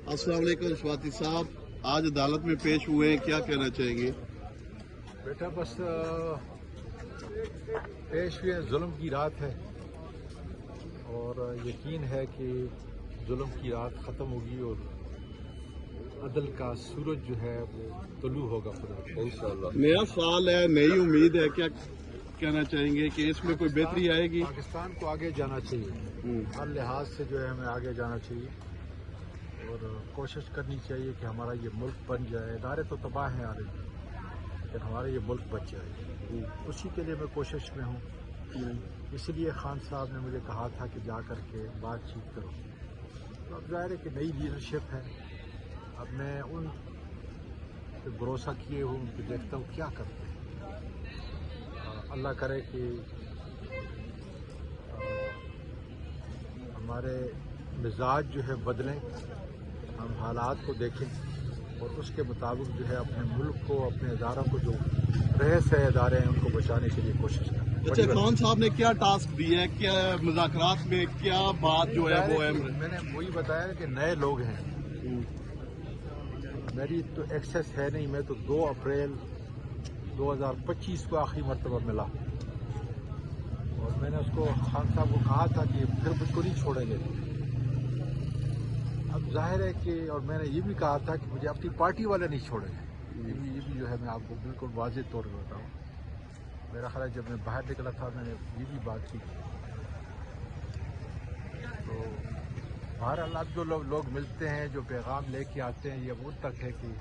अस्सलाम वालेकुम स्वाति साहब, आज अदालत में पेश हुए हैं, क्या कहना चाहेंगे? बेटा बस पेश हुए जुल्म की रात है और यकीन है कि जुल्म की रात ख़त्म होगी और अदल का सूरज जो है वो तुलू होगा खुदा इंशाअल्लाह। नया साल है, नई उम्मीद है, क्या कहना चाहेंगे कि इसमें कोई बेहतरी आएगी? पाकिस्तान को आगे जाना चाहिए, हर लिहाज से जो है हमें आगे जाना चाहिए और कोशिश करनी चाहिए कि हमारा ये मुल्क बन जाए। इदारे तो तबाह हैं आ रही, लेकिन हमारा ये मुल्क बच जाए, उसी के लिए मैं कोशिश में हूँ। इसलिए खान साहब ने मुझे कहा था कि जा कर के बातचीत करो। तो अब ज़ाहिर है कि नई लीडरशिप है, अब मैं उन पे भरोसा किए हूँ कि देखता हूँ क्या करते हैं। अल्लाह करे कि हमारे मिजाज जो है बदलें, हम हालात को देखें और उसके मुताबिक जो है अपने मुल्क को, अपने इदारों को, जो रहस्य इदारे हैं उनको बचाने के लिए कोशिश करें। अच्छा, खान साहब ने क्या टास्क दिया है, क्या मुज़ाकरात में क्या बात जो है वो है? मैंने वही बताया कि नए लोग हैं, मेरी तो एक्सेस है नहीं। मैं तो 2 अप्रैल 2025 को आखिरी मरतबा मिला और मैंने उसको खान साहब को कहा था कि फिर मुझको नहीं छोड़ेंगे। अब जाहिर है कि, और मैंने ये भी कहा था कि मुझे अपनी पार्टी वाले नहीं छोड़ेंगे। ये भी जो है मैं आपको बिल्कुल वाज़ेह तौर पर बताऊँ। मेरा ख्याल है जब मैं बाहर निकला था मैंने ये भी बात की। तो बहरहाल अब जो लोग मिलते हैं, जो पैगाम लेके आते हैं, ये वो तक है कि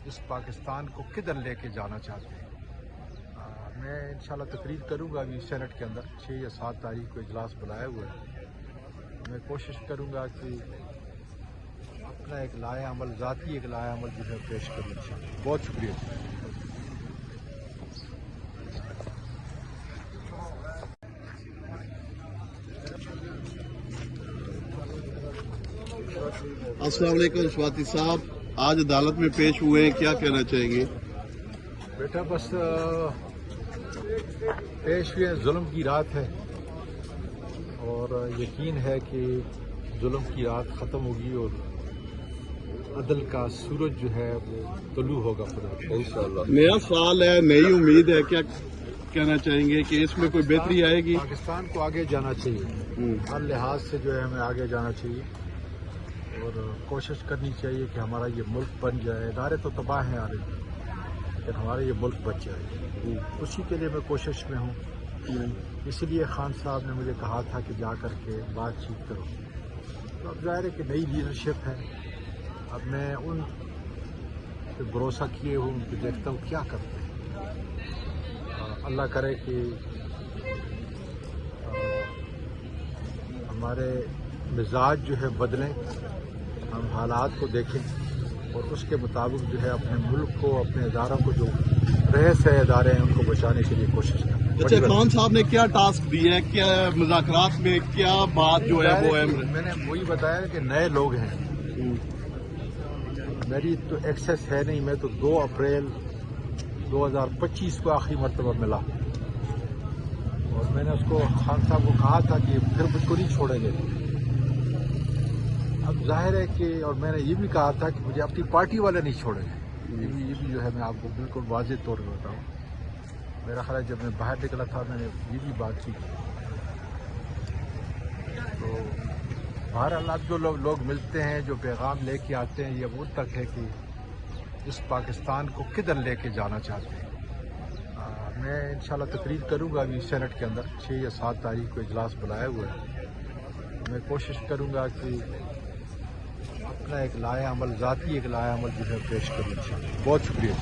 इस पाकिस्तान को किधर लेके जाना चाहते हैं। मैं इंशाल्लाह तकरीर करूँगा अभी सेनेट के अंदर 6 या 7 तारीख को इजलास बुलाया हुआ है। मैं कोशिश करूँगा कि अपना एक लाया अमल, ज़ाती एक लाया अमल जो है पेश करूँ इंशाल्लाह। बहुत शुक्रिया। अस्सलाम वालेकुम स्वाति साहब, आज अदालत में पेश हुए हैं, क्या कहना चाहेंगे? बेटा बस पेश हुए जुल्म की रात है और यकीन है कि जुल्म की रात ख़त्म होगी और अदल का सूरज जो है वो तुलू होगा खुदा इंशाअल्लाह। नया साल है, नई उम्मीद है, क्या कहना चाहेंगे कि इसमें कोई बेहतरी आएगी? पाकिस्तान को आगे जाना चाहिए, हर लिहाज से जो है हमें आगे जाना चाहिए और कोशिश करनी चाहिए कि हमारा ये मुल्क बन जाए। इदारे तो तबाह हैं आ रही, लेकिन हमारा ये मुल्क बच जाए, उसी के लिए मैं कोशिश में हूँ। इसलिए खान साहब ने मुझे कहा था कि जा कर के बातचीत करो। तो अब ज़ाहिर है कि नई लीडरशिप है, अब मैं उन पे भरोसा किए हूँ कि देखता हूँ क्या करते हैं। अल्लाह करे कि हमारे मिजाज जो है बदलें, हम हालात को देखें और उसके मुताबिक जो है अपने मुल्क को, अपने इदारों को, जो रहस्य इदारे हैं उनको बचाने के लिए कोशिश करें। अच्छा, खान साहब ने क्या टास्क दिया है, क्या मुज़ाकरात में क्या बात जो है वो है? मैंने वही बताया कि नए लोग हैं, मेरी तो एक्सेस है नहीं। मैं तो 2 अप्रैल 2025 को आखिरी मरतबा मिला और मैंने उसको खान साहब को कहा था कि फिर मुझको नहीं छोड़ेंगे। अब जाहिर है कि, और मैंने ये भी कहा था कि मुझे अपनी पार्टी वाले नहीं छोड़ेंगे। ये भी जो है मैं आपको बिल्कुल वाज़ेह तौर पर बताऊँ। मेरा ख्याल है जब मैं बाहर निकला था मैंने ये भी बात की। तो बहरहाल अब जो लोग मिलते हैं, जो पैगाम लेके आते हैं, ये वो तक है कि इस पाकिस्तान को किधर लेके जाना चाहते हैं। मैं इंशाल्लाह तकरीर करूँगा अभी सेनेट के अंदर 6 या 7 तारीख को इजलास बुलाया हुआ है। मैं कोशिश करूँगा कि अपना एक लाया अमल, ज़ाती एक लाया अमल जो है पेश करूँ इंशाल्लाह। बहुत शुक्रिया।